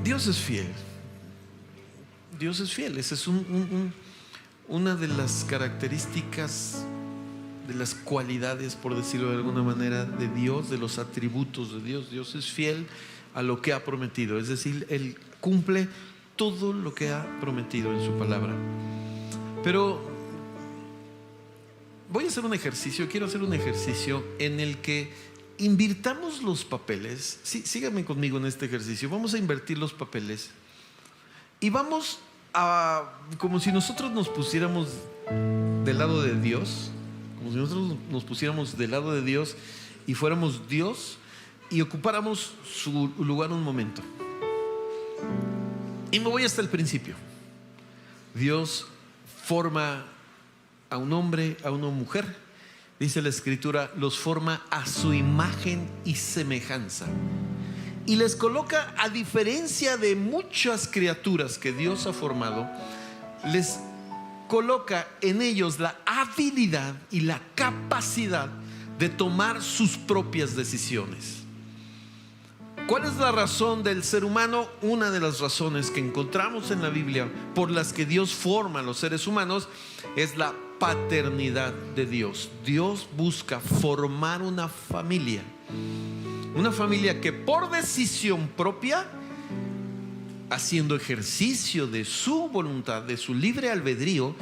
Dios es fiel. Dios es fiel. Esa es una de las características, de las cualidades, por decirlo de alguna manera, de Dios, de los atributos de Dios. Dios es fiel a lo que ha prometido. Es decir, Él cumple todo lo que ha prometido en su palabra. Pero voy a hacer un ejercicio, quiero hacer un ejercicio en el que invirtamos los papeles. Sí, síganme conmigo en este ejercicio. Vamos a invertir los papeles y vamos a, como si nosotros nos pusiéramos del lado de Dios, como si nosotros nos pusiéramos del lado de Dios y fuéramos Dios y ocupáramos su lugar un momento. Y me voy hasta el principio. Dios forma a un hombre, a una mujer. Dice la Escritura, los forma a su imagen y semejanza. Y les coloca, a diferencia de muchas criaturas que Dios ha formado, les coloca en ellos la habilidad y la capacidad de tomar sus propias decisiones. ¿Cuál es la razón del ser humano? Una de las razones que encontramos en la Biblia por las que Dios forma a los seres humanos es la paternidad de Dios. Dios busca formar una familia que por decisión propia, haciendo ejercicio de su voluntad, de su libre albedrío,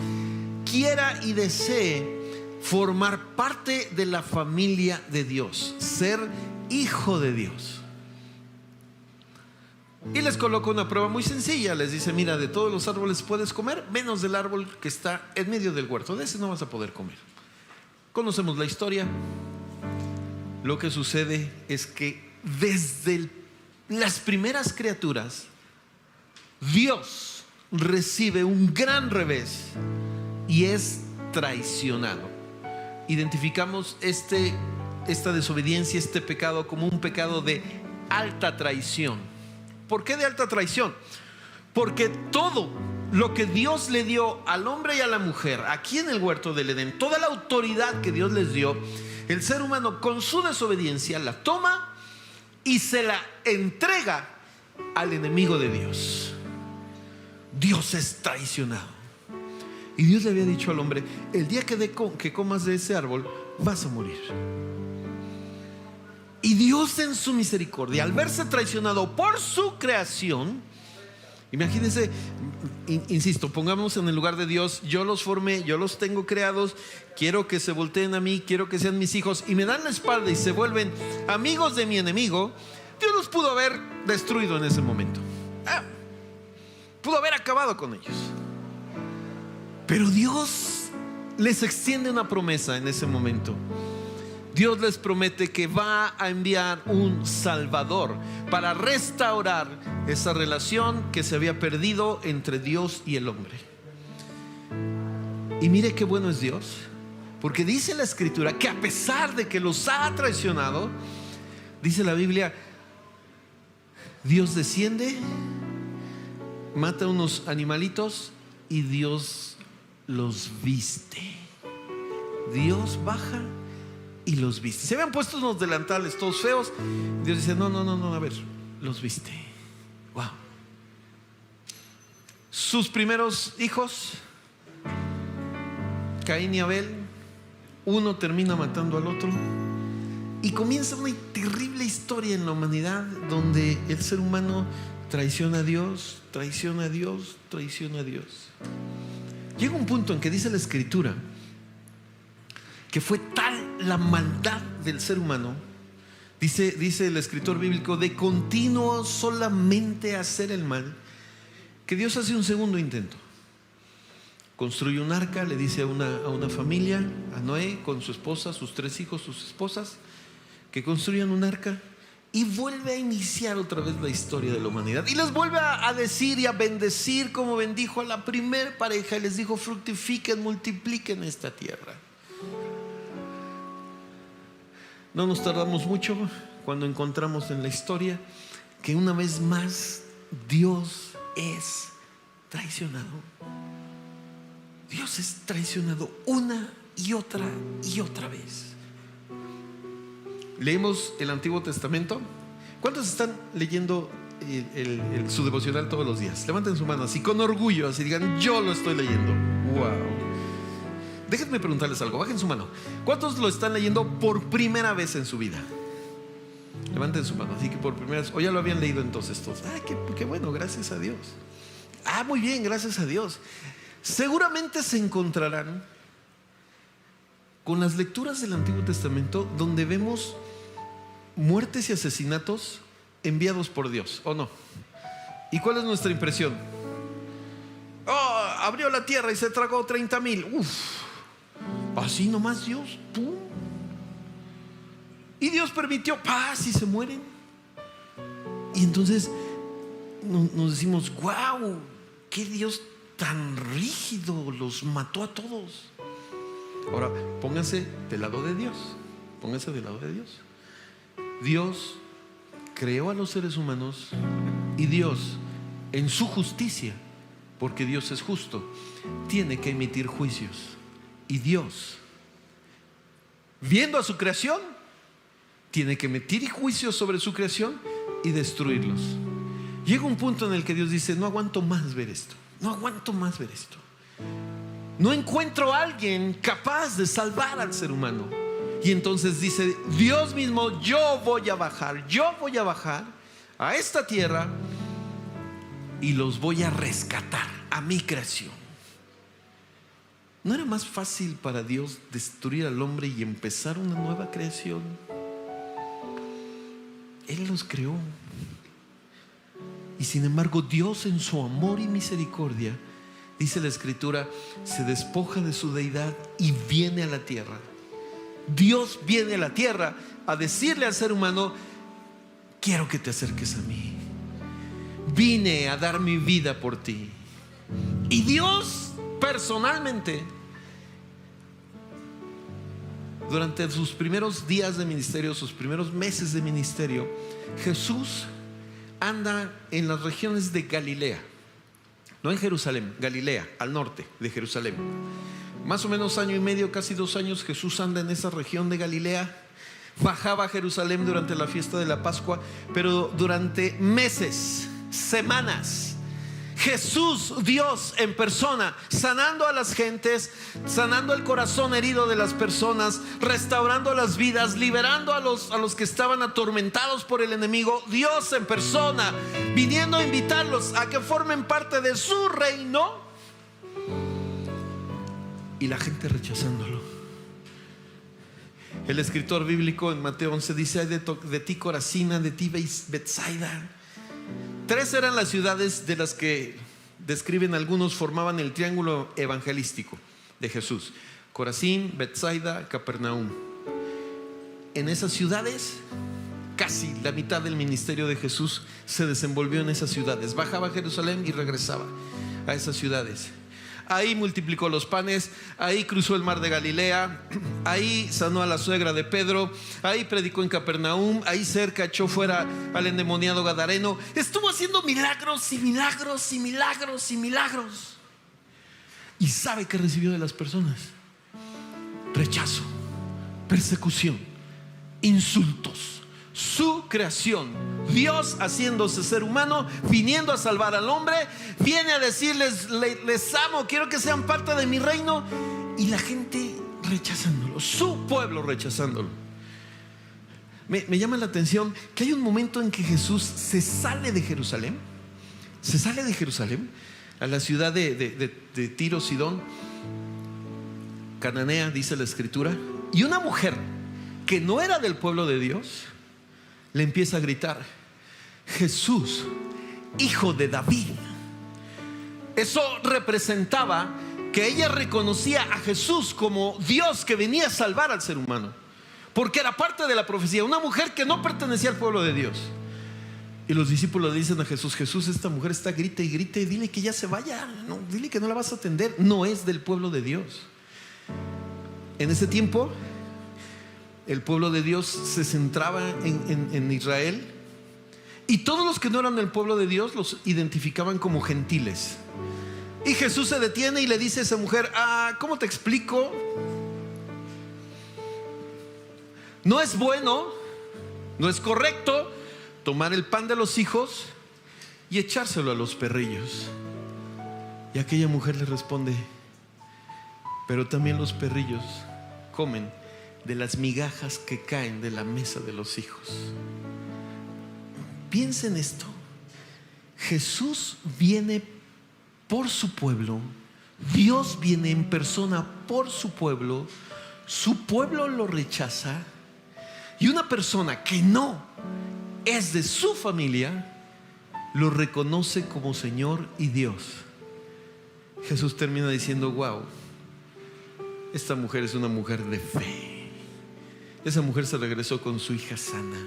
quiera y desee formar parte de la familia de Dios, ser hijo de Dios. Y les coloca una prueba muy sencilla. Les dice, mira, de todos los árboles puedes comer, menos del árbol que está en medio del huerto. De ese no vas a poder comer. Conocemos la historia. Lo que sucede es que desde las primeras criaturas, Dios recibe un gran revés y es traicionado. Identificamos esta desobediencia, este pecado, como un pecado de alta traición. ¿Por qué de alta traición? Porque todo lo que Dios le dio al hombre y a la mujer aquí en el huerto del Edén, toda la autoridad que Dios les dio, el ser humano con su desobediencia la toma y se la entrega al enemigo de Dios. Dios es traicionado. Y Dios le había dicho al hombre, el día que comas de ese árbol vas a morir. Y Dios, en su misericordia, al verse traicionado por su creación, imagínense, insisto, pongamos en el lugar de Dios. Yo los formé, yo los tengo creados, quiero que se volteen a mí, quiero que sean mis hijos, y me dan la espalda y se vuelven amigos de mi enemigo. Dios los pudo haber destruido en ese momento, pudo haber acabado con ellos. Pero Dios les extiende una promesa en ese momento. Dios les promete que va a enviar un Salvador para restaurar esa relación que se había perdido entre Dios y el hombre. Y mire qué bueno es Dios, porque dice la Escritura que a pesar de que los ha traicionado, dice la Biblia, Dios desciende, mata unos animalitos y Dios los viste. Dios baja y los viste. Se habían puesto unos delantales todos feos. Dios dice, no, a ver, los viste. Wow. Sus primeros hijos, Caín y Abel, uno termina matando al otro y comienza una terrible historia en la humanidad donde el ser humano traiciona a Dios, traiciona a Dios, traiciona a Dios. Llega un punto en que dice la Escritura que fue tal la maldad del ser humano, dice el escritor bíblico, de continuo solamente hacer el mal, que Dios hace un segundo intento. Construye un arca, le dice a una familia, a Noé con su esposa, sus 3 hijos, sus esposas, que construyan un arca, y vuelve a iniciar otra vez la historia de la humanidad. Y les vuelve a decir y a bendecir como bendijo a la primer pareja, y les dijo, fructifiquen, multipliquen esta tierra. No nos tardamos mucho cuando encontramos en la historia que una vez más Dios es traicionado. Dios es traicionado una y otra vez. Leemos el Antiguo Testamento. ¿Cuántos están leyendo su devocional todos los días? Levanten su mano así con orgullo, así digan: yo lo estoy leyendo. Wow. Déjenme preguntarles algo, bajen su mano. ¿Cuántos lo están leyendo por primera vez en su vida? Levanten su mano, así que por primera vez. O ya lo habían leído entonces todos. Qué bueno, gracias a Dios. Muy bien, gracias a Dios. Seguramente se encontrarán con las lecturas del Antiguo Testamento donde vemos muertes y asesinatos enviados por Dios, ¿o no? ¿Y cuál es nuestra impresión? Abrió la tierra y se tragó 30,000. Así nomás Dios, ¡pum! Y Dios permitió paz y se mueren. Y entonces nos decimos: wow, qué Dios tan rígido, los mató a todos. Ahora, pónganse del lado de Dios. Pónganse del lado de Dios. Dios creó a los seres humanos y Dios, en su justicia, porque Dios es justo, tiene que emitir juicios. Y Dios, viendo a su creación, tiene que emitir juicios sobre su creación y destruirlos. Llega un punto en el que Dios dice: no aguanto más ver esto. No aguanto más ver esto. No encuentro a alguien capaz de salvar al ser humano. Y entonces dice Dios mismo: yo voy a bajar a esta tierra y los voy a rescatar a mi creación. ¿No era más fácil para Dios destruir al hombre y empezar una nueva creación? Él los creó. Y sin embargo, Dios, en su amor y misericordia, dice la Escritura, se despoja de su deidad y viene a la tierra. Dios viene a la tierra a decirle al ser humano: quiero que te acerques a mí. Vine a dar mi vida por ti. Y Dios personalmente, durante sus primeros días de ministerio, sus primeros meses de ministerio, Jesús anda en las regiones de Galilea. No en Jerusalén, Galilea, al norte de Jerusalén. Más o menos 1 año y medio, casi 2 años, Jesús anda en esa región de Galilea. Bajaba a Jerusalén durante la fiesta de la Pascua, pero durante meses, semanas, Jesús, Dios en persona, sanando a las gentes, sanando el corazón herido de las personas, restaurando las vidas, liberando a los que estaban atormentados por el enemigo. Dios en persona, viniendo a invitarlos a que formen parte de su reino, y la gente rechazándolo. El escritor bíblico en Mateo 11 dice: ay de ti Corazina, de ti Betsaida. 3 eran las ciudades de las que describen algunos formaban el triángulo evangelístico de Jesús: Corazín, Betsaida, Capernaum. En esas ciudades, casi la mitad del ministerio de Jesús se desenvolvió en esas ciudades. Bajaba a Jerusalén y regresaba a esas ciudades. Ahí multiplicó los panes, ahí cruzó el mar de Galilea, ahí sanó a la suegra de Pedro, ahí predicó en Capernaum, ahí cerca echó fuera al endemoniado gadareno. Estuvo haciendo milagros y milagros y milagros y milagros. ¿Y sabe qué recibió de las personas? Rechazo, persecución, insultos. Su creación, Dios haciéndose ser humano, viniendo a salvar al hombre, viene a decirles: les amo, quiero que sean parte de mi reino. Y la gente rechazándolo, su pueblo rechazándolo. Me llama la atención que hay un momento en que Jesús se sale de Jerusalén. Se sale de Jerusalén a la ciudad de Tiro, Sidón, cananea, dice la Escritura. Y una mujer que no era del pueblo de Dios le empieza a gritar: Jesús, hijo de David. Eso representaba que ella reconocía a Jesús como Dios que venía a salvar al ser humano, porque era parte de la profecía. Una mujer que no pertenecía al pueblo de Dios. Y los discípulos le dicen a Jesús: Jesús, esta mujer está grita y grita, y dile que ya se vaya, no, dile que no la vas a atender, no es del pueblo de Dios. En ese tiempo el pueblo de Dios se centraba en Israel, y todos los que no eran del pueblo de Dios los identificaban como gentiles. Y Jesús se detiene y le dice a esa mujer: ¿cómo te explico? No es bueno, no es correcto tomar el pan de los hijos y echárselo a los perrillos. Y aquella mujer le responde: pero también los perrillos comen de las migajas que caen de la mesa de los hijos. Piensa en esto. Jesús viene por su pueblo, Dios viene en persona por su pueblo lo rechaza, y una persona que no es de su familia lo reconoce como Señor y Dios. Jesús termina diciendo: wow, esta mujer es una mujer de fe. Esa mujer se regresó con su hija sana.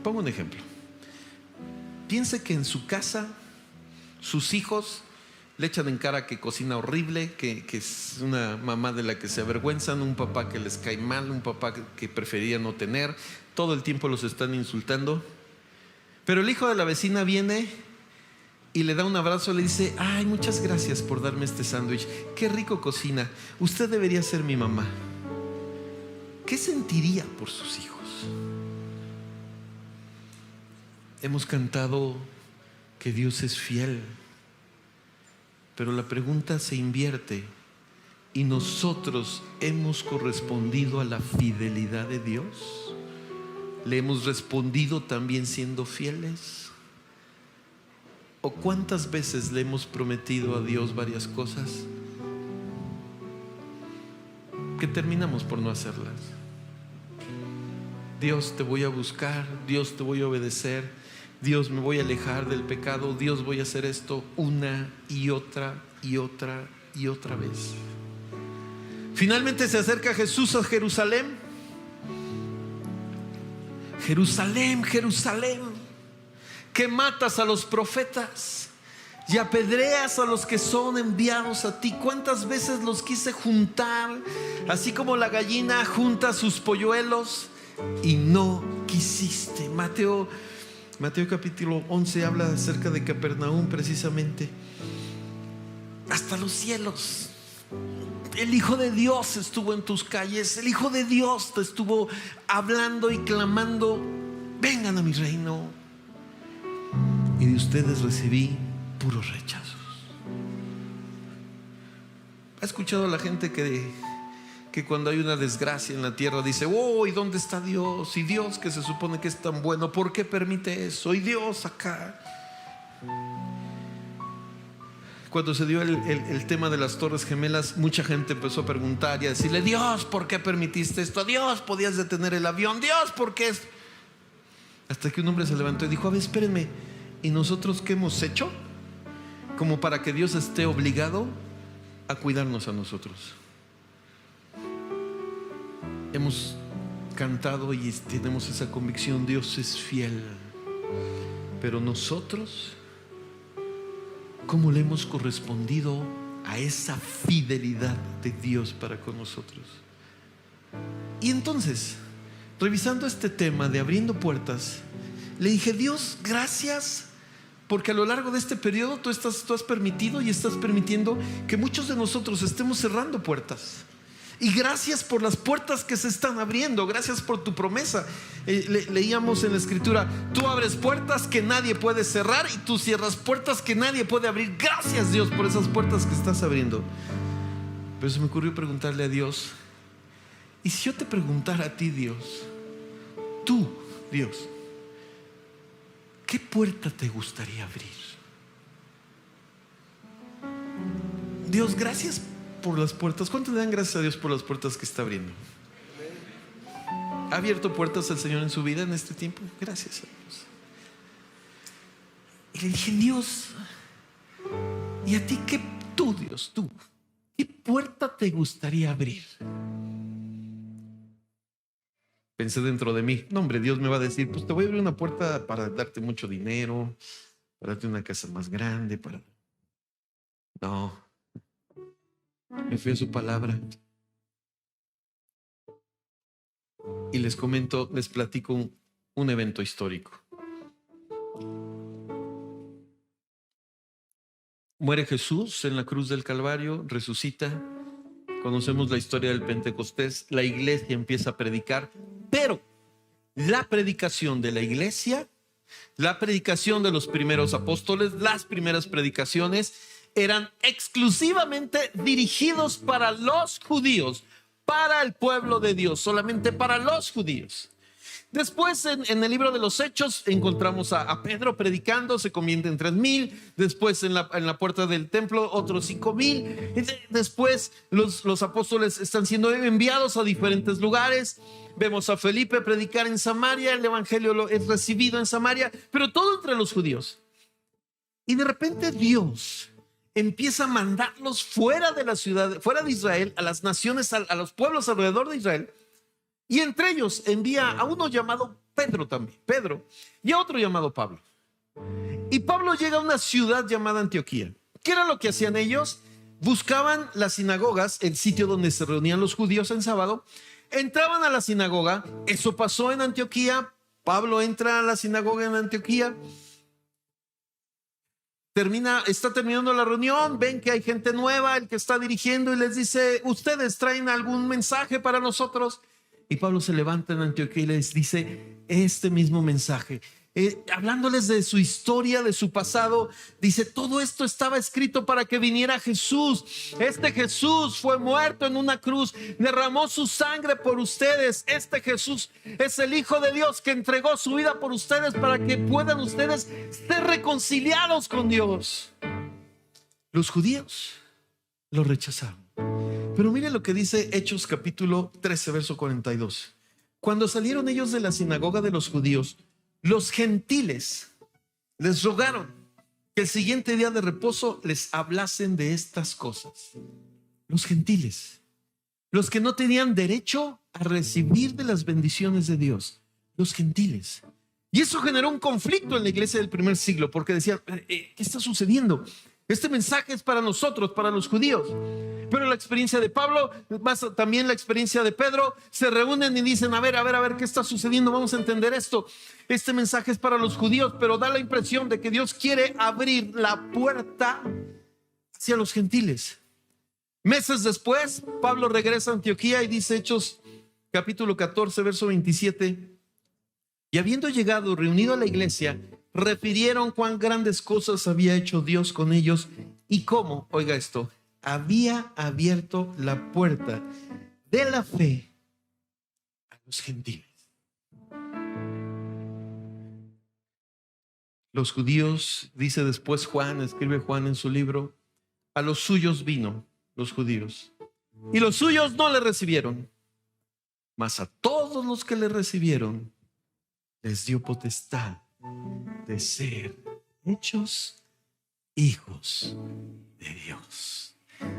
Pongo un ejemplo. Piense que en su casa sus hijos le echan en cara que cocina horrible, que es una mamá de la que se avergüenzan, un papá que les cae mal, un papá que prefería no tener. Todo el tiempo los están insultando. Pero el hijo de la vecina viene y le da un abrazo, le dice: ay, muchas gracias por darme este sándwich, qué rico cocina, usted debería ser mi mamá. ¿Qué sentiría por sus hijos? Hemos cantado que Dios es fiel, pero la pregunta se invierte: ¿y nosotros hemos correspondido a la fidelidad de Dios? ¿Le hemos respondido también siendo fieles? ¿O cuántas veces le hemos prometido a Dios varias cosas que terminamos por no hacerlas? Dios, te voy a buscar, Dios, te voy a obedecer, Dios, me voy a alejar del pecado, Dios, voy a hacer esto una y otra y otra y otra vez. Finalmente se acerca Jesús a Jerusalén. Jerusalén, Jerusalén, que matas a los profetas y apedreas a los que son enviados a ti. ¿Cuántas veces los quise juntar, así como la gallina junta sus polluelos, y no quisiste? Mateo capítulo 11 habla acerca de Capernaum precisamente. Hasta los cielos, el Hijo de Dios estuvo en tus calles, el Hijo de Dios te estuvo hablando y clamando: vengan a mi reino. Y de ustedes recibí puros rechazos. ¿Ha escuchado a la gente que cuando hay una desgracia en la tierra dice: oh, ¿y dónde está Dios? Y Dios, que se supone que es tan bueno, ¿por qué permite eso? Y Dios acá. Cuando se dio el tema de las Torres Gemelas, mucha gente empezó a preguntar y a decirle: Dios, ¿por qué permitiste esto? Dios, podías detener el avión. Dios, ¿por qué? Hasta que un hombre se levantó y dijo: a ver, espérenme, ¿y nosotros qué hemos hecho como para que Dios esté obligado a cuidarnos a nosotros? Hemos cantado y tenemos esa convicción: Dios es fiel. Pero nosotros, ¿cómo le hemos correspondido a esa fidelidad de Dios para con nosotros? Y entonces, revisando este tema de abriendo puertas, le dije: Dios, gracias, porque a lo largo de este periodo tú has permitido y estás permitiendo que muchos de nosotros estemos cerrando puertas. Y gracias por las puertas que se están abriendo. Gracias por tu promesa. Leíamos en la escritura: tú abres puertas que nadie puede cerrar y tú cierras puertas que nadie puede abrir. Gracias, Dios, por esas puertas que estás abriendo. Pero se me ocurrió preguntarle a Dios: ¿y si yo te preguntara a ti, Dios, tú, Dios, qué puerta te gustaría abrir? Dios, gracias por las puertas. ¿Cuánto le dan gracias a Dios por las puertas que está abriendo? ¿Ha abierto puertas el Señor en su vida en este tiempo? Gracias a Dios. Y le dije: Dios, ¿y a ti qué? Tú, Dios, tú, ¿qué puerta te gustaría abrir? Pensé dentro de mí: no, hombre, Dios me va a decir: pues te voy a abrir una puerta para darte mucho dinero, para darte una casa más grande, para... No. Me fui a su palabra y les platico un evento histórico. Muere Jesús en la cruz del Calvario, resucita. Conocemos la historia del Pentecostés. La iglesia empieza a predicar, pero la predicación de la iglesia La predicación de los primeros apóstoles, las primeras predicaciones, eran exclusivamente dirigidos para los judíos, para el pueblo de Dios, solamente para los judíos. Después en el libro de los Hechos encontramos a Pedro predicando, se convierte en 3,000. Después en la puerta del templo otros 5,000. Después los apóstoles están siendo enviados a diferentes lugares. Vemos a Felipe predicar en Samaria, el evangelio es recibido en Samaria, pero todo entre los judíos. Y de repente Dios empieza a mandarlos fuera de la ciudad, fuera de Israel, a las naciones, a los pueblos alrededor de Israel. Y entre ellos envía a uno llamado Pedro también, Pedro, y a otro llamado Pablo. Y Pablo llega a una ciudad llamada Antioquía. ¿Qué era lo que hacían ellos? Buscaban las sinagogas, el sitio donde se reunían los judíos en sábado. Entraban a la sinagoga. Eso pasó en Antioquía. Pablo entra a la sinagoga en Antioquía. Está terminando la reunión, ven que hay gente nueva, el que está dirigiendo, y les dice: ¿ustedes traen algún mensaje para nosotros? Y Pablo se levanta en Antioquía y les dice este mismo mensaje, hablándoles de su historia, de su pasado. Dice: todo esto estaba escrito para que viniera Jesús. Este Jesús fue muerto en una cruz, derramó su sangre por ustedes. Este Jesús es el Hijo de Dios que entregó su vida por ustedes para que puedan ustedes ser reconciliados con Dios. Los judíos lo rechazaron. Pero mire lo que dice Hechos capítulo 13, verso 42. Cuando salieron ellos de la sinagoga de los judíos, los gentiles les rogaron que el siguiente día de reposo les hablasen de estas cosas. Los gentiles, los que no tenían derecho a recibir de las bendiciones de Dios, los gentiles. Y eso generó un conflicto en la iglesia del primer siglo, porque decían: ¿qué está sucediendo? Este mensaje es para nosotros, para los judíos. Pero la experiencia de Pablo, más también la experiencia de Pedro, se reúnen y dicen: a ver, ¿qué está sucediendo? Vamos a entender esto. Este mensaje es para los judíos, pero da la impresión de que Dios quiere abrir la puerta hacia los gentiles. Meses después, Pablo regresa a Antioquía y dice Hechos capítulo 14, verso 27. Y habiendo llegado, reunido a la iglesia, refirieron cuán grandes cosas había hecho Dios con ellos y cómo, oiga esto, había abierto la puerta de la fe a los gentiles. Los judíos, dice después Juan, escribe Juan en su libro, a los suyos vino, los judíos, y los suyos no le recibieron, mas a todos los que le recibieron les dio potestad de ser hechos hijos de Dios.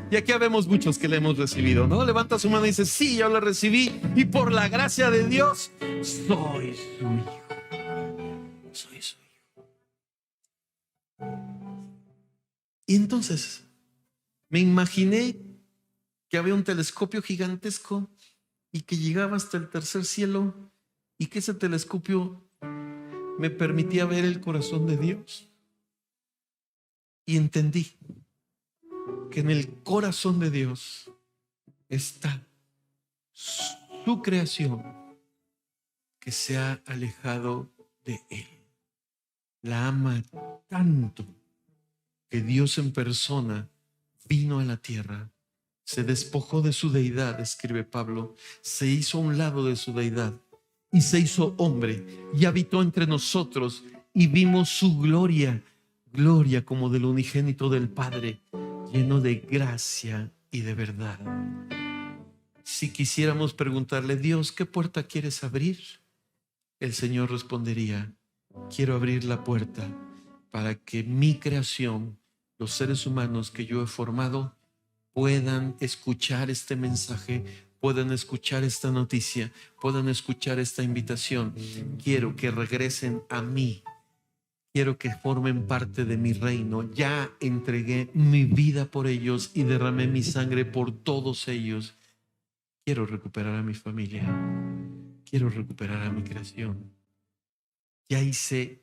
Y aquí vemos muchos que le hemos recibido, ¿no? Levanta su mano y dice: sí, yo le recibí, y por la gracia de Dios soy su hijo. Soy su hijo. Y entonces me imaginé que había un telescopio gigantesco y que llegaba hasta el tercer cielo, y que ese telescopio me permitía ver el corazón de Dios. Y entendí que en el corazón de Dios está su creación que se ha alejado de Él. La ama tanto que Dios en persona vino a la tierra, se despojó de su deidad, escribe Pablo, se hizo a un lado de su deidad y se hizo hombre y habitó entre nosotros, y vimos su gloria, gloria como del unigénito del Padre, lleno de gracia y de verdad. Si quisiéramos preguntarle: Dios, ¿qué puerta quieres abrir?, el Señor respondería: quiero abrir la puerta para que mi creación, los seres humanos que yo he formado, puedan escuchar este mensaje, puedan escuchar esta noticia, puedan escuchar esta invitación. Quiero que regresen a mí. Quiero que formen parte de mi reino. Ya entregué mi vida por ellos y derramé mi sangre por todos ellos. Quiero recuperar a mi familia. Quiero recuperar a mi creación. Ya hice,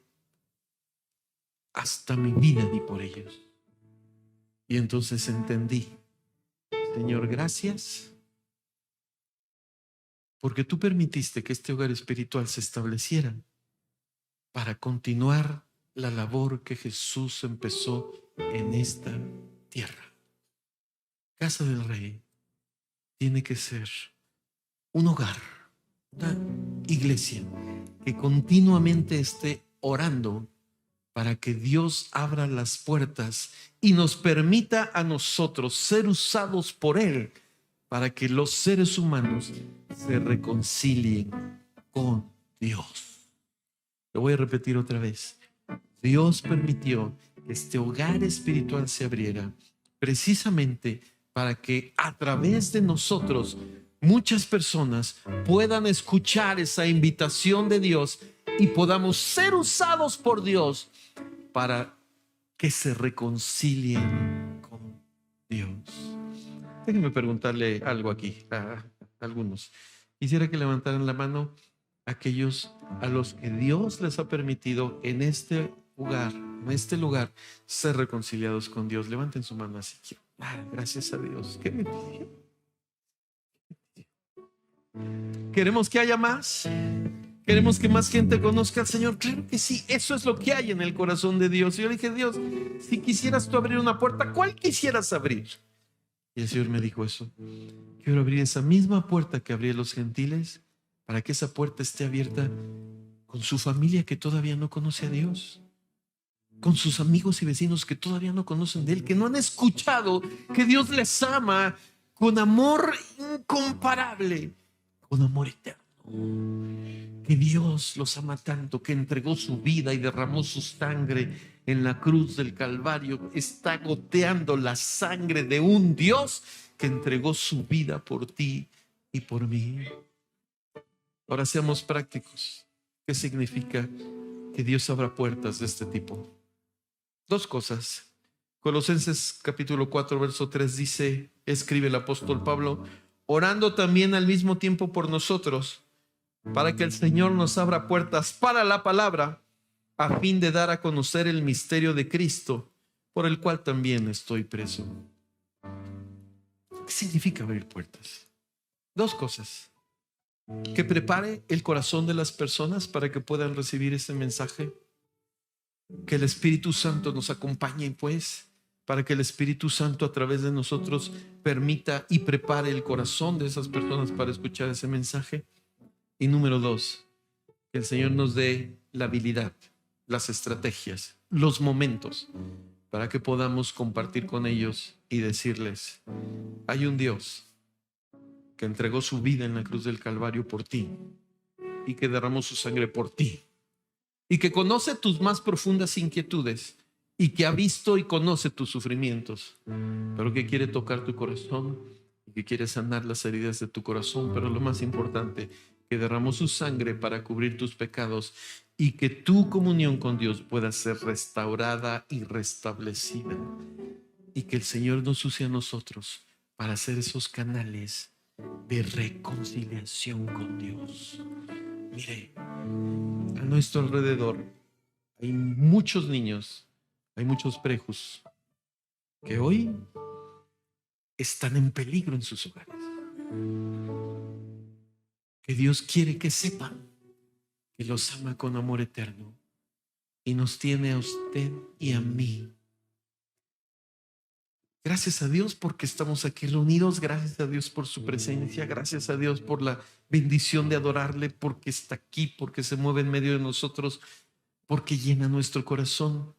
hasta mi vida di por ellos. Y entonces entendí: Señor, gracias, porque tú permitiste que este hogar espiritual se estableciera. para continuar la labor que Jesús empezó en esta tierra. Casa del Rey tiene que ser un hogar, una iglesia que continuamente esté orando para que Dios abra las puertas y nos permita a nosotros ser usados por Él para que los seres humanos se reconcilien con Dios. Lo voy a repetir otra vez. Dios permitió que este hogar espiritual se abriera precisamente para que a través de nosotros muchas personas puedan escuchar esa invitación de Dios y podamos ser usados por Dios para que se reconcilien con Dios. Déjenme preguntarle algo aquí a algunos. Quisiera que levantaran la mano aquellos a los que Dios les ha permitido en este lugar, ser reconciliados con Dios. Levanten su mano así. Gracias a Dios. Qué bendición. ¿Queremos que haya más? ¿Queremos que más gente conozca al Señor? Claro que sí, eso es lo que hay en el corazón de Dios. Y yo le dije, Dios, si quisieras tú abrir una puerta, ¿cuál quisieras abrir? Y el Señor me dijo eso. Quiero abrir esa misma puerta que abrí a los gentiles, para que esa puerta esté abierta con su familia que todavía no conoce a Dios, con sus amigos y vecinos que todavía no conocen de Él, que no han escuchado que Dios les ama con amor incomparable, con amor eterno. Que Dios los ama tanto que entregó su vida y derramó su sangre en la cruz del Calvario. Está goteando la sangre de un Dios que entregó su vida por ti y por mí. Ahora seamos prácticos. ¿Qué significa que Dios abra puertas de este tipo? Dos cosas. Colosenses capítulo 4 verso 3 dice, escribe el apóstol Pablo, orando también al mismo tiempo por nosotros, para que el Señor nos abra puertas para la palabra, a fin de dar a conocer el misterio de Cristo, por el cual también estoy preso. ¿Qué significa abrir puertas? Dos cosas. Que prepare el corazón de las personas para que puedan recibir este mensaje. Que el Espíritu Santo nos acompañe, pues, para que el Espíritu Santo a través de nosotros permita y prepare el corazón de esas personas para escuchar ese mensaje. Y número dos, que el Señor nos dé la habilidad, las estrategias, los momentos para que podamos compartir con ellos y decirles, hay un Dios que entregó su vida en la cruz del Calvario por ti y que derramó su sangre por ti y que conoce tus más profundas inquietudes y que ha visto y conoce tus sufrimientos, pero que quiere tocar tu corazón y que quiere sanar las heridas de tu corazón, pero lo más importante, que derramó su sangre para cubrir tus pecados y que tu comunión con Dios pueda ser restaurada y restablecida, y que el Señor nos use a nosotros para ser esos canales de reconciliación con Dios. Mire, a nuestro alrededor hay muchos niños, hay muchos prejos que hoy están en peligro en sus hogares. Que Dios quiere que sepan que los ama con amor eterno y nos tiene a usted y a mí. Gracias a Dios porque estamos aquí reunidos, gracias a Dios por su presencia, gracias a Dios por la bendición de adorarle, porque está aquí, porque se mueve en medio de nosotros, porque llena nuestro corazón.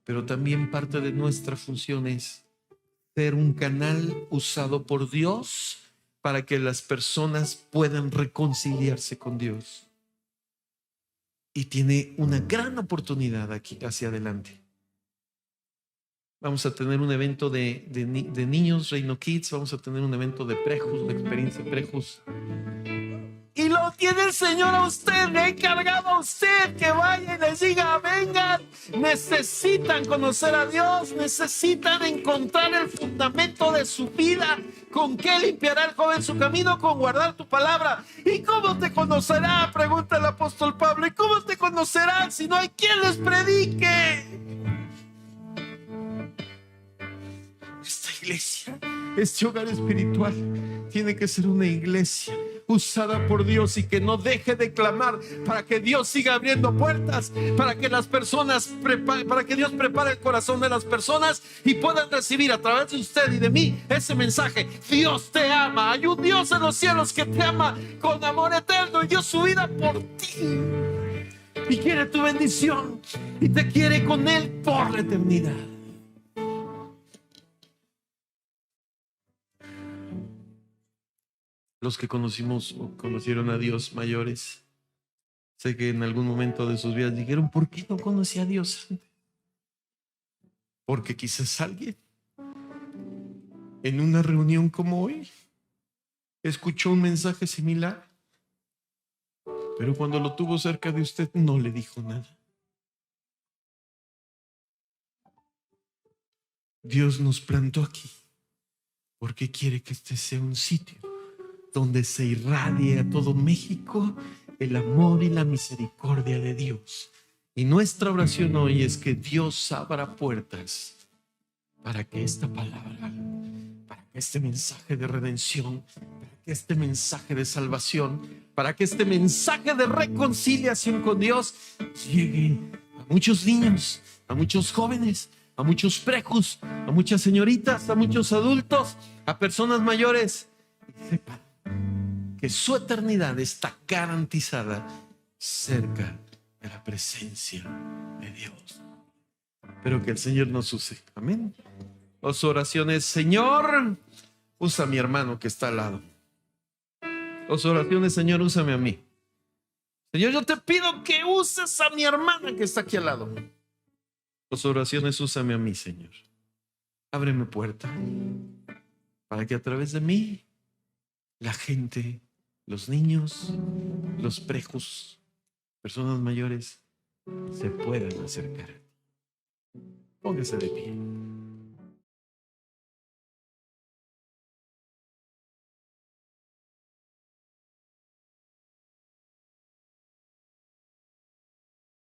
Pero también parte de nuestra función es ser un canal usado por Dios para que las personas puedan reconciliarse con Dios. Y tiene una gran oportunidad aquí hacia adelante. Vamos a tener un evento de niños, Reino Kids. Vamos a tener un evento de prejos, de experiencia prejos. Y lo tiene el Señor a usted, le ha encargado a usted que vaya y les diga, vengan, necesitan conocer a Dios, necesitan encontrar el fundamento de su vida. ¿Con qué limpiará el joven su camino? Con guardar tu palabra. ¿Y cómo te conocerá? Pregunta el apóstol Pablo. ¿Y cómo te conocerán si no hay quien les predique? Esta iglesia, este hogar espiritual, tiene que ser una iglesia usada por Dios y que no deje de clamar para que Dios siga abriendo puertas, para que las personas para que Dios prepare el corazón de las personas y puedan recibir a través de usted y de mí ese mensaje. Dios te ama. Hay un Dios en los cielos que te ama con amor eterno y dio su vida por ti y quiere tu bendición y te quiere con Él por la eternidad. Los que conocimos o conocieron a Dios mayores, sé que en algún momento de sus vidas dijeron: ¿por qué no conocí a Dios antes? Porque quizás alguien en una reunión como hoy escuchó un mensaje similar, pero cuando lo tuvo cerca de usted no le dijo nada. Dios nos plantó aquí porque quiere que este sea un sitio donde se irradie a todo México el amor y la misericordia de Dios. Y nuestra oración hoy es que Dios abra puertas para que esta palabra, para que este mensaje de redención, para que este mensaje de salvación, para que este mensaje de reconciliación con Dios llegue a muchos niños, a muchos jóvenes, a muchos prejos, a muchas señoritas, a muchos adultos, a personas mayores, y sepan que su eternidad está garantizada cerca de la presencia de Dios. Pero que el Señor nos use. Amén. Las oraciones: Señor, usa a mi hermano que está al lado. Las oraciones: Señor, úsame a mí. Señor, yo te pido que uses a mi hermana que está aquí al lado. Las oraciones: úsame a mí, Señor. Ábreme puerta para que a través de mí la gente, los niños, los prejos, personas mayores se puedan acercar. Póngase de pie.